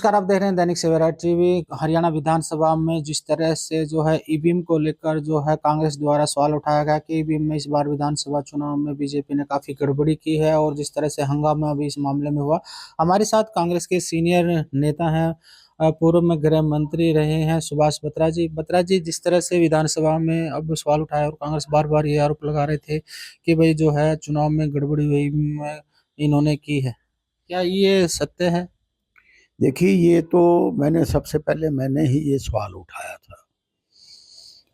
नमस्कार, आप देख रहे हैं दैनिक सवेरा टीवी। हरियाणा विधानसभा में जिस तरह से जो है ईवीएम को लेकर जो है कांग्रेस द्वारा सवाल उठाया गया कि ईवीएम में इस बार विधानसभा चुनाव में बीजेपी ने काफी गड़बड़ी की है और जिस तरह से हंगामा अभी इस मामले में हुआ। हमारे साथ कांग्रेस के सीनियर नेता हैं, पूर्व में गृह मंत्री रहे हैं सुभाष बत्रा जी। बत्रा जी, जिस तरह से विधानसभा में अब सवाल उठाया और कांग्रेस बार बार ये आरोप लगा रहे थे कि भाई जो है चुनाव में गड़बड़ी हुई में इन्होंने की है, क्या ये सत्य है? देखिए, ये तो मैंने ही ये सवाल उठाया था।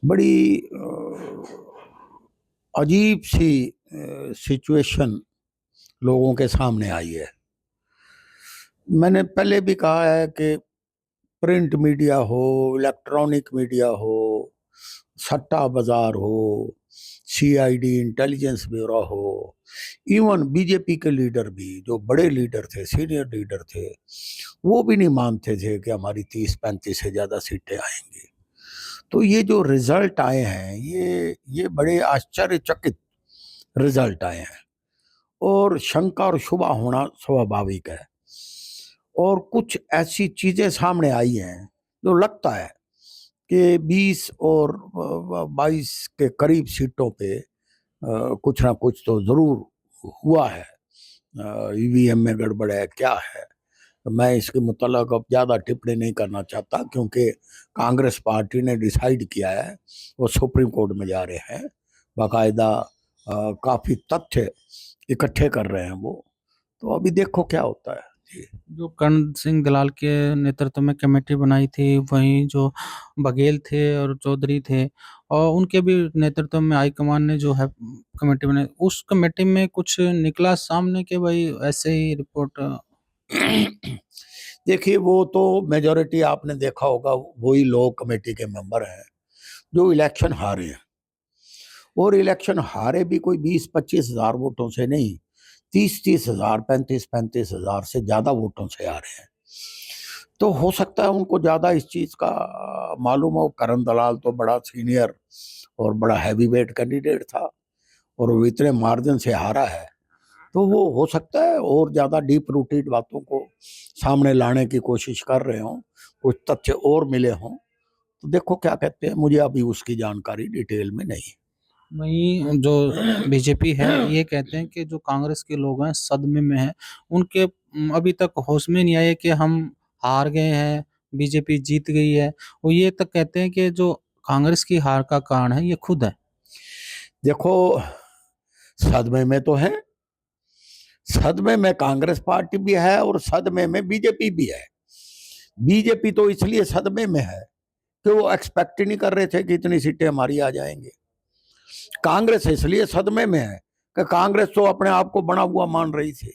बड़ी अजीब सी सिचुएशन लोगों के सामने आई है। मैंने पहले भी कहा है कि प्रिंट मीडिया हो, इलेक्ट्रॉनिक मीडिया हो, सट्टा बाजार हो, सीआईडी इंटेलिजेंस ब्यूरो हो, इवन बीजेपी के लीडर भी, जो बड़े लीडर थे, सीनियर लीडर थे, वो भी नहीं मानते थे कि हमारी 30-35 से ज़्यादा सीटें आएंगी। तो ये जो रिजल्ट आए हैं, ये बड़े आश्चर्यचकित रिजल्ट आए हैं और शंका और शुबा होना स्वाभाविक है। और कुछ ऐसी चीज़ें सामने आई हैं जो लगता है कि 20 और 22 के करीब सीटों पे कुछ ना कुछ तो ज़रूर हुआ है। ईवीएम में गड़बड़ है, क्या है, मैं इसके मुतल्लिक़ अब ज़्यादा टिप्पणी नहीं करना चाहता, क्योंकि कांग्रेस पार्टी ने डिसाइड किया है, वो सुप्रीम कोर्ट में जा रहे हैं, बाकायदा काफ़ी तथ्य इकट्ठे कर रहे हैं वो। तो अभी देखो क्या होता है जी। जो कर्ण सिंह दलाल के नेतृत्व में कमेटी बनाई थी, वहीं जो बघेल थे और चौधरी थे और उनके भी नेतृत्व में हाईकमान ने जो है कमेटी बनाई, उस कमेटी में कुछ निकला सामने के भाई ऐसे ही रिपोर्ट? देखिए, वो तो मेजॉरिटी आपने देखा होगा, वही लोग कमेटी के मेंबर हैं जो इलेक्शन हारे हैं। और इलेक्शन हारे भी कोई 20-25 हजार वोटों से नहीं, 30-30 हजार, 35-35 हजार से ज्यादा वोटों से आ रहे हैं। तो हो सकता है उनको ज्यादा इस चीज का मालूम हो। करण दलाल तो बड़ा सीनियर और बड़ा हैवी वेट कैंडिडेट था और वो इतने मार्जिन से हारा है, तो वो हो सकता है और ज्यादा डीप रूटेड बातों को सामने लाने की कोशिश कर रहे हों, कुछ तथ्य और मिले हों। तो देखो क्या कहते हैं, मुझे अभी उसकी जानकारी डिटेल में नहीं। वहीं जो बीजेपी है ये कहते हैं कि जो कांग्रेस के लोग हैं सदमे में हैं, उनके अभी तक होश में नहीं आए कि हम हार गए हैं, बीजेपी जीत गई है। वो ये तक कहते हैं कि जो कांग्रेस की हार का कारण है ये खुद है। देखो, सदमे में तो है, सदमे में कांग्रेस पार्टी भी है और सदमे में बीजेपी भी है। बीजेपी तो इसलिए सदमे में है कि वो एक्सपेक्ट ही नहीं कर रहे थे कि इतनी सीटें हमारी आ जाएंगी। कांग्रेस इसलिए सदमे में है कि कांग्रेस तो अपने आप को बना हुआ मान रही थी,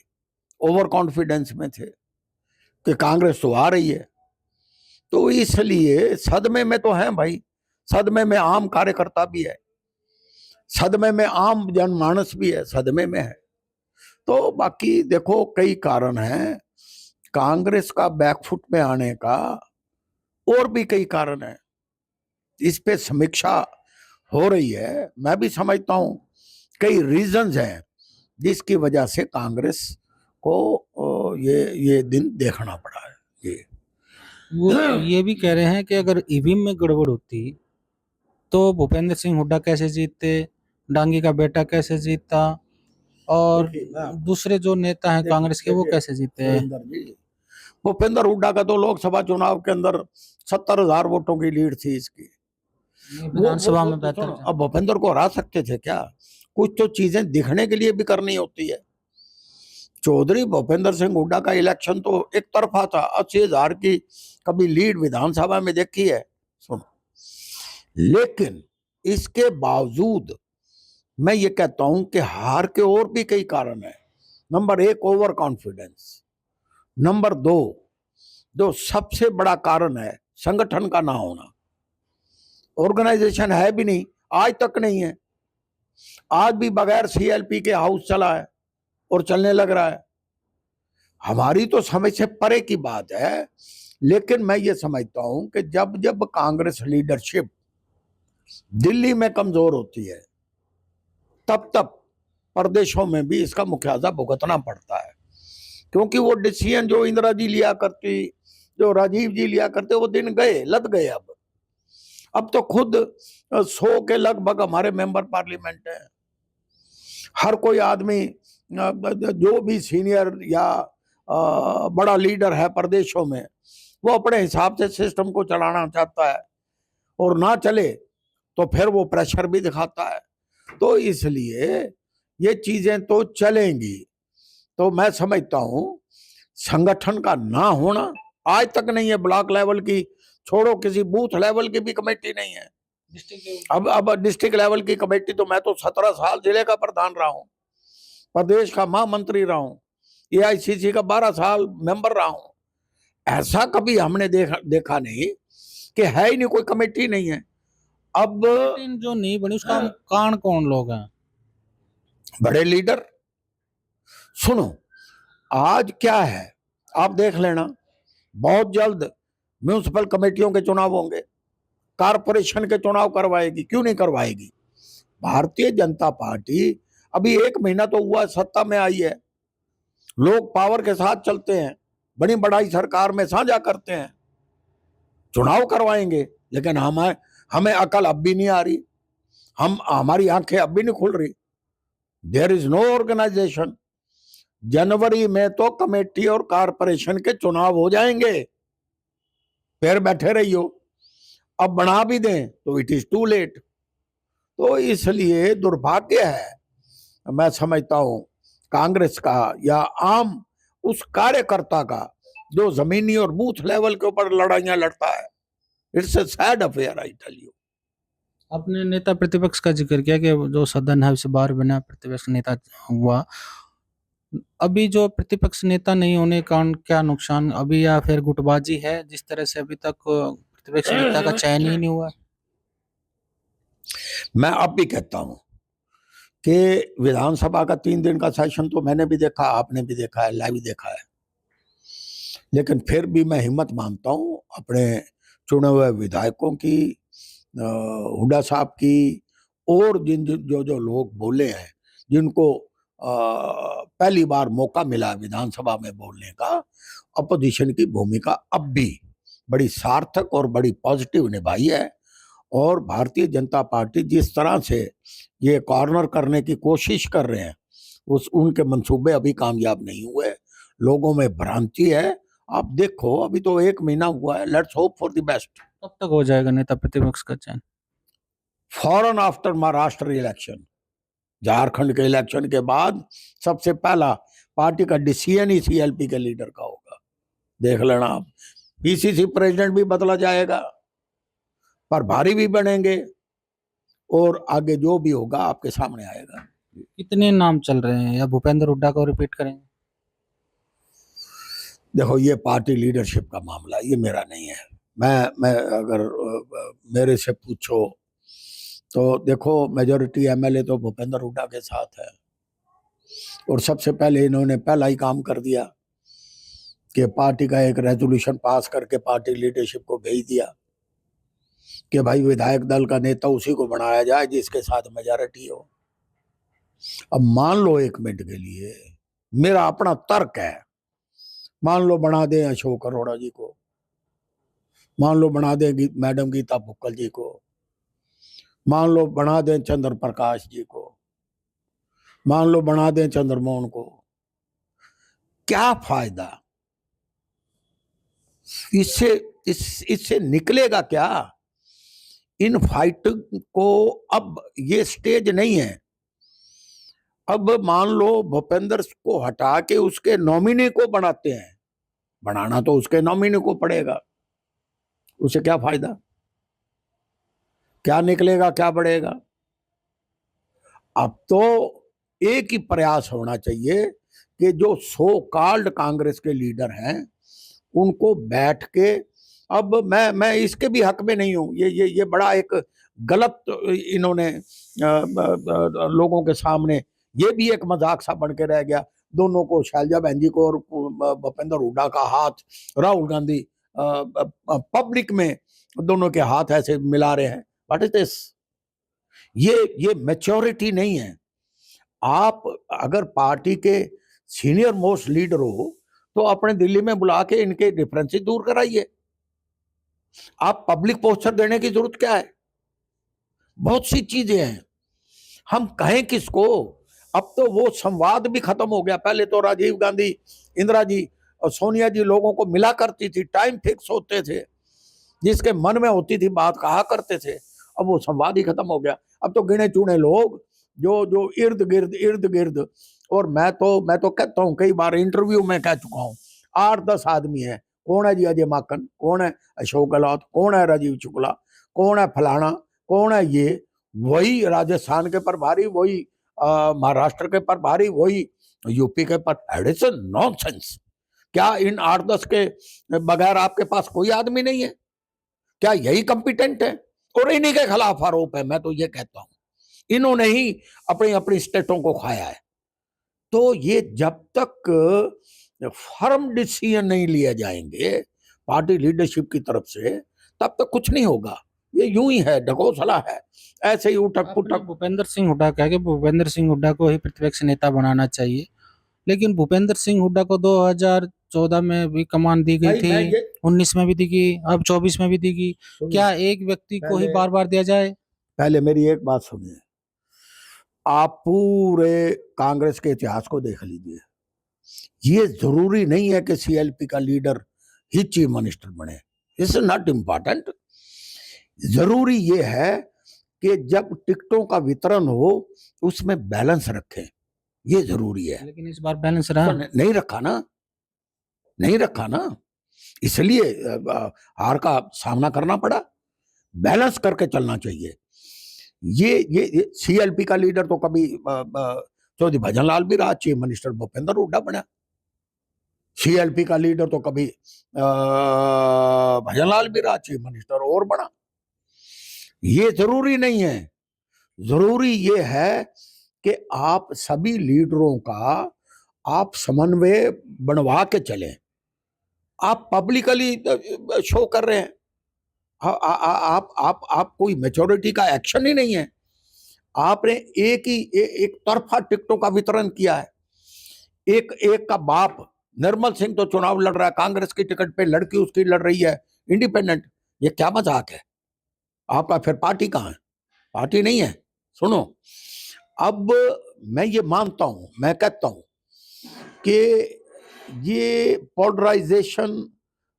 ओवर कॉन्फिडेंस में थे कि कांग्रेस तो आ रही है। तो इसलिए सदमे में तो है भाई, सदमे में आम कार्यकर्ता भी है, सदमे में आम जनमानस भी है, सदमे में है। तो बाकी देखो, कई कारण हैं कांग्रेस का बैकफुट में आने का, और भी कई कारण है। इस पे समीक्षा हो रही है। मैं भी समझता हूं कई रीजंस हैं जिसकी वजह से कांग्रेस को ये दिन देखना पड़ा है। ये वो ये भी कह रहे हैं कि अगर ईवीएम में गड़बड़ होती तो भूपेंद्र सिंह हुड्डा कैसे जीतते, डांगी का बेटा कैसे जीता और दूसरे जो नेता हैं कांग्रेस के वो कैसे जीते हैं। भूपेंद्र हुड्डा का तो लोकसभा चुनाव के अंदर 70,000 वोटों की लीड थी इसकी। विधानसभा में बेहतर अब भूपेंद्र को हरा सकते थे क्या? कुछ तो चीजें दिखने के लिए भी करनी होती है। चौधरी भूपेंद्र सिंह हुड्डा का इलेक्शन तो एक तरफा था, 80,000 की कभी लीड विधानसभा में देखी है? सुनो, लेकिन इसके बावजूद मैं ये कहता हूं कि हार के और भी कई कारण है। Number 1, over confidence. नंबर 2, जो सबसे बड़ा कारण है, संगठन का ना होना। ऑर्गेनाइजेशन है भी नहीं, आज तक नहीं है। आज भी बगैर सीएलपी के हाउस चला है और चलने लग रहा है। हमारी तो समझ से परे की बात है, लेकिन मैं ये समझता हूं कि जब जब कांग्रेस लीडरशिप दिल्ली में कमजोर होती है, तब तब प्रदेशों में भी इसका मुख्याजा भुगतना पड़ता है। क्योंकि वो डिसीजन जो इंदिरा जी लिया करती, जो राजीव जी लिया करते वो दिन गए, लद गए। अब तो खुद 100 के लगभग हमारे मेंबर पार्लियामेंट है। हर कोई आदमी जो भी सीनियर या बड़ा लीडर है प्रदेशों में, वो अपने हिसाब से सिस्टम को चलाना चाहता है, और ना चले तो फिर वो प्रेशर भी दिखाता है। तो इसलिए ये चीजें तो चलेंगी। तो मैं समझता हूं संगठन का ना होना आज तक नहीं है। ब्लॉक लेवल की छोड़ो, किसी बूथ लेवल की भी कमेटी नहीं है। अब डिस्ट्रिक्ट लेवल की कमेटी तो मैं तो 17 साल जिले का प्रधान रहा हूं, प्रदेश का महामंत्री रहा हूं, एआईसीसी का 12 साल मेंबर रहा हूं। ऐसा कभी हमने देखा नहीं कि है ही नहीं, कोई कमेटी नहीं है। अब जो नहीं बनी उसका कारण कौन लोग हैं? बड़े लीडर। सुनो, आज क्या है आप देख लेना, बहुत जल्द म्यूनिसिपल कमेटियों के चुनाव होंगे, कारपोरेशन के चुनाव करवाएगी। क्यों नहीं करवाएगी? भारतीय जनता पार्टी अभी 1 महीना तो हुआ सत्ता में आई है, लोग पावर के साथ चलते हैं, बड़ी बड़ाई सरकार में साझा करते हैं, चुनाव करवाएंगे। लेकिन हमें अकल अब भी नहीं आ रही, हमारी आंखें अब भी नहीं खुल रही। There is no organisation. जनवरी में तो कमेटी और कारपोरेशन के चुनाव हो जाएंगे, फिर बैठे रहियो। अब बना भी दें तो इट इज टू लेट। तो इसलिए दुर्भाग्य है, मैं समझता हूं कांग्रेस का या आम उस कार्यकर्ता का जो जमीनी और बूथ लेवल के ऊपर लड़ाइयां लड़ता है। It's a sad affair, I tell you. आपने नेता प्रतिपक्ष का जिक्र किया कि जो सदन है उसे बार बिना प्रतिपक्ष नेता हुआ। अभी जो प्रतिपक्ष नेता नहीं होने का क्या नुकसान अभी, या फिर गुटबाजी है जिस तरह से अभी तक प्रतिपक्ष नेता का चयन ही नहीं हुआ? मैं अब भी कहता हूं कि विधानसभा का 3 दिन का सेशन तो मैंने भी देखा, आपने भी देखा है, लाइव देखा है। लेकिन फिर भी मैं हिम्मत मानता हूं अपने चुने हुए विधायकों की, हुड्डा साहब की, और जो लोग बोले हैं, जिनको पहली बार मौका मिला विधानसभा में बोलने का, अपोजिशन की भूमिका अब भी बड़ी सार्थक और बड़ी पॉजिटिव निभाई है। और भारतीय जनता पार्टी जिस तरह से ये कॉर्नर करने की कोशिश कर रहे हैं, उनके मंसूबे अभी कामयाब नहीं हुए। लोगों में भ्रांति है। आप देखो, अभी तो 1 महीना हुआ है। Let's hope for the best. कब तक हो जाएगा नेता प्रतिपक्ष का चयन? फौरन आफ्टर महाराष्ट्र इलेक्शन, झारखंड के इलेक्शन के बाद सबसे पहला पार्टी का डिसीजन ही सीएलपी के लीडर का होगा। देख लेना आप। पीसीसी प्रेसिडेंट भी बदला जाएगा, प्रभारी भी बनेंगे, और आगे जो भी होगा आपके सामने आएगा। कितने नाम चल रहे हैं, या भूपेंद्र हुड्डा को रिपीट करेंगे? देखो, ये पार्टी लीडरशिप का मामला, ये मेरा नहीं है। मैं अगर मेरे से पूछो तो देखो, मेजॉरिटी एमएलए तो भूपेंद्र हुड्डा के साथ है, और सबसे पहले इन्होंने पहला ही काम कर दिया कि पार्टी का एक रेजोल्यूशन पास करके पार्टी लीडरशिप को भेज दिया कि भाई विधायक दल का नेता उसी को बनाया जाए जिसके साथ मेजॉरिटी हो। अब मान लो 1 मिनट के लिए, मेरा अपना तर्क है, मान लो बना दें अशोक अरोड़ा जी को, मान लो बना दें मैडम गीता भुक्कल जी को, मान लो बना दें चंद्र प्रकाश जी को, मान लो बना दें चंद्रमोहन को, क्या फायदा? इससे निकलेगा क्या? इन फाइट को अब ये स्टेज नहीं है। अब मान लो भूपेंद्र को हटा के उसके नॉमिनी को बनाते हैं, बनाना तो उसके नॉमिनी को पड़ेगा। उसे क्या फायदा? क्या निकलेगा, क्या बढ़ेगा? अब तो एक ही प्रयास होना चाहिए कि जो सो कॉल्ड कांग्रेस के लीडर हैं उनको बैठ के, अब मैं इसके भी हक में नहीं हूं। ये बड़ा एक गलत इन्होंने लोगों के सामने, ये भी एक मजाक सा बन के रह गया। दोनों को, शैलजा बहन जी को और भूपेंद्र हुड्डा का हाथ, राहुल गांधी पब्लिक में दोनों के हाथ ऐसे मिला रहे हैं। What is this? ये मैच्योरिटी नहीं है। आप अगर पार्टी के सीनियर मोस्ट लीडर हो तो अपने दिल्ली में बुला के इनके डिफरेंसेस दूर कराइए। आप पब्लिक पोस्टर देने की जरूरत क्या है? बहुत सी चीजें हैं, हम कहें किसको? अब तो वो संवाद भी खत्म हो गया। पहले तो राजीव गांधी, इंदिरा जी और सोनिया जी लोगों को मिला करती थी, टाइम फिक्स होते थे, जिसके मन में होती थी बात कहा करते थे। अब वो संवाद ही खत्म हो गया। अब तो गिने चुने लोग जो जो इर्द गिर्द। और मैं तो कहता हूँ, कई बार इंटरव्यू में कह चुका हूँ, 8-10 आदमी है। कौन है जी अजय माकन, कौन है अशोक गहलोत, कौन है राजीव शुक्ला, कौन है फलाना, कौन है ये? वही राजस्थान के प्रभारी, वही महाराष्ट्र के प्रभारी, वही यूपी के प्रभारी। It's nonsense. क्या इन 8-10 के बगैर आपके पास कोई आदमी नहीं है? क्या यही कंपिटेंट है? और इन्हीं के खिलाफ आरोप है। मैं तो ये कहता हूं, इन्होंने ही अपनी अपनी स्टेटों को खाया है। तो ये जब तक फर्म डिसीजन नहीं लिए जाएंगे पार्टी लीडरशिप की तरफ से, तब तक कुछ नहीं होगा। ये यूं ही है, ढकोसला है, ऐसे ही उठक आपने पुटक। भूपेंद्र सिंह हुड्डा कहा कि भूपेंद्र सिंह हुड्डा को ही प्रतिपक्ष नेता बनाना चाहिए, लेकिन भूपेंद्र सिंह हुड्डा को 2014 में भी कमान दी गई भाई मैं थी, ये 19 में भी दी गई, अब 24 में भी दी गई। क्या एक व्यक्ति को ही पहले बार बार दिया जाए? पहले मेरी एक बात सुनिए। आप पूरे कांग्रेस के इतिहास को देख लीजिए। ये जरूरी नहीं है कि सीएलपी का लीडर ही चीफ मिनिस्टर बने। It's not important. जरूरी ये है कि जब टिकटों का वितरण हो उसमें बैलेंस रखें, ये जरूरी है। लेकिन इस बार बैलेंस रहा। तो नहीं रखा ना, नहीं रखा ना, इसलिए हार का सामना करना पड़ा। बैलेंस करके चलना चाहिए। ये सीएलपी का लीडर तो कभी चौधरी भजनलाल भी रहा, चीफ मिनिस्टर भूपेंद्र हुड्डा बना। सीएलपी का लीडर तो कभी भजनलाल भी रहा, चीफ मिनिस्टर और बना। ये जरूरी नहीं है। जरूरी ये है कि आप सभी लीडरों का आप समन्वय बनवा के चलें। आप पब्लिकली शो कर रहे हैं, आप कोई मेजोरिटी का एक्शन ही नहीं है। आपने एक तरफा टिकटों का वितरण किया है। एक एक का बाप निर्मल सिंह तो चुनाव लड़ रहा है कांग्रेस की टिकट पे, लड़की उसकी लड़ रही है इंडिपेंडेंट। ये क्या मजाक है? आपका फिर पार्टी कहाँ है? पार्टी नहीं है। सुनो, अब मैं ये मानता हूं, मैं कहता हूं कि ये पोलराइजेशन,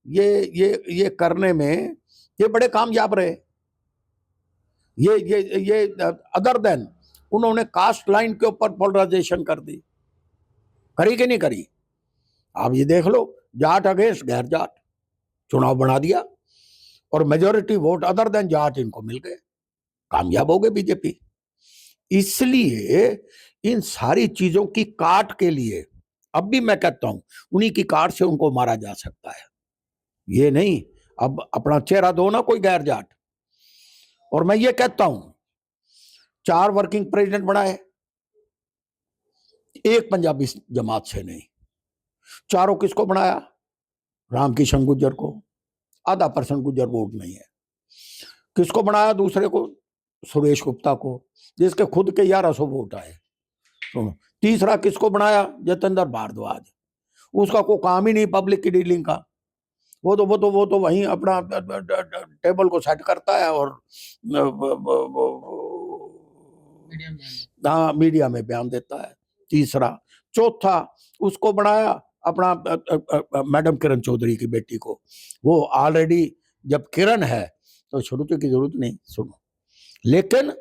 ये करने में ये बड़े कामयाब रहे। ये अदर देन उन्होंने कास्ट लाइन के ऊपर पोलराइजेशन कर दी, करी कि नहीं करी? आप ये देख लो, जाट अगेंस्ट गैर जाट चुनाव बना दिया और majority vote other than Jat इनको मिल गए, कामयाब हो गए बीजेपी। इसलिए इन सारी चीजों की काट के लिए अब भी मैं कहता हूं उन्हीं की काट से उनको मारा जा सकता है। ये नहीं, अब अपना चेहरा दो ना कोई गैर जाट। और मैं ये कहता हूं 4 वर्किंग प्रेसिडेंट बनाए, एक पंजाबी जमात से नहीं। चारों किसको बनाया? रामकिशन गुर्जर को, %.5 गुर्जर वोट नहीं है। किसको बनाया दूसरे को? सुरेश गुप्ता को, जिसके खुद के 1100 वोट आए। सुनो, तीसरा किसको बनाया? जतेंद्र भारद्वाज, उसका कोई काम ही नहीं पब्लिक की डीलिंग का। वो तो वहीं अपना टेबल को सेट करता है और हाँ मीडिया में बयान देता है। तीसरा, चौथा उसको बनाया अपना मैडम किरण चौधरी की बेटी को। वो ऑलरेडी जब किरण है तो श्रुति की जरूरत नहीं। सुनो, लेकिन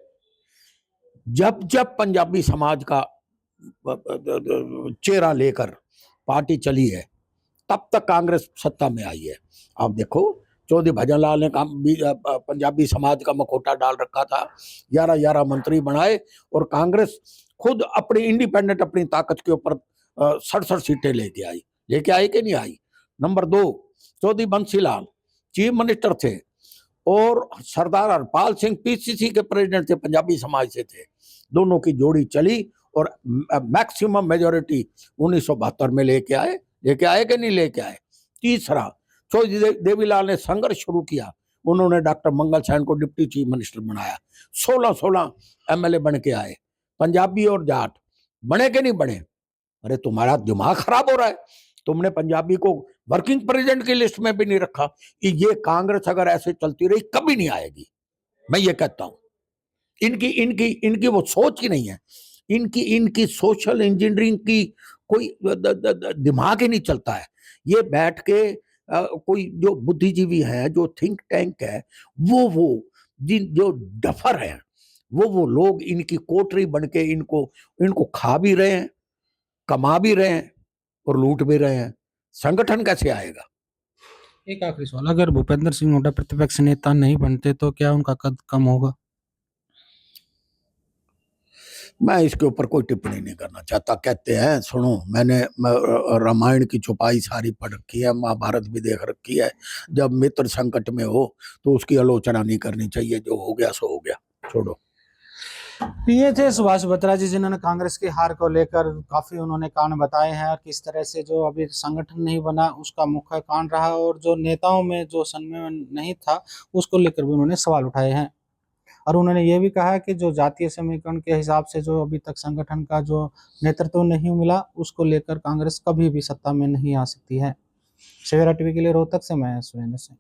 जब जब पंजाबी समाज का चेहरा लेकर पार्टी चली है, तब तक कांग्रेस सत्ता में आई है। आप देखो, चौधरी भजनलाल ने पंजाबी समाज का मखोटा डाल रखा था, 11 मंत्री बनाए और कांग्रेस खुद अपनी इंडिपेंडेंट अपनी ताकत के ऊपर 67 सीटें लेके आई कि नहीं आई? Number 2, Chaudhary Bansilal chief minister थे और सरदार हरपाल सिंह पीसीसी के प्रेसिडेंट थे, पंजाबी समाज से थे। दोनों की जोड़ी चली और मैक्सिमम मेजोरिटी 1972 में लेके आए कि नहीं लेके आए? तीसरा, चौधरी देवीलाल ने संघर्ष शुरू किया, उन्होंने डॉक्टर मंगल सैन को डिप्टी चीफ मिनिस्टर बनाया। 16 एमएलए बन के आए, पंजाबी और जाट बने कि नहीं बने? अरे तुम्हारा दिमाग खराब हो रहा है। तुमने पंजाबी को वर्किंग प्रेसिडेंट की लिस्ट में भी नहीं रखा। कि ये कांग्रेस अगर ऐसे चलती रही कभी नहीं आएगी, मैं ये कहता हूं। इनकी इनकी इनकी वो सोच ही नहीं है, इनकी इनकी सोशल इंजीनियरिंग की कोई दिमाग ही नहीं चलता है। ये बैठ के कोई जो बुद्धिजीवी है, जो थिंक टैंक है, वो जिन जो डफर है, वो लोग इनकी कोठरी बन के इनको खा भी रहे हैं, कमा भी रहे हैं और लूट भी रहे हैं। संगठन कैसे आएगा? एक आखिरी सवाल, अगर भूपेंद्र सिंह हुड्डा प्रतिपक्ष नेता नहीं बनते तो क्या उनका कद कम होगा? मैं इसके ऊपर कोई टिप्पणी नहीं करना चाहता। कहते हैं, सुनो, मैंने रामायण की छुपाई सारी पढ़ रखी है, महाभारत भी देख रखी है। जब मित्र संकट में हो तो उसकी आलोचना नहीं करनी चाहिए। जो हो गया सो हो गया, छोड़ो। ये थे सुभाष बत्रा जी, जिन्होंने कांग्रेस की हार को लेकर काफी उन्होंने कारण बताए हैं, और किस तरह से जो अभी संगठन नहीं बना उसका मुख्य कारण रहा, और जो नेताओं में जो संयम नहीं था उसको लेकर भी उन्होंने सवाल उठाए हैं। और उन्होंने ये भी कहा कि जो जातीय समीकरण के हिसाब से जो अभी तक संगठन का जो नेतृत्व नहीं मिला, उसको लेकर कांग्रेस कभी भी सत्ता में नहीं आ सकती है। सवेरा टीवी के लिए रोहतक से मैं सुरेंद्र सिंह।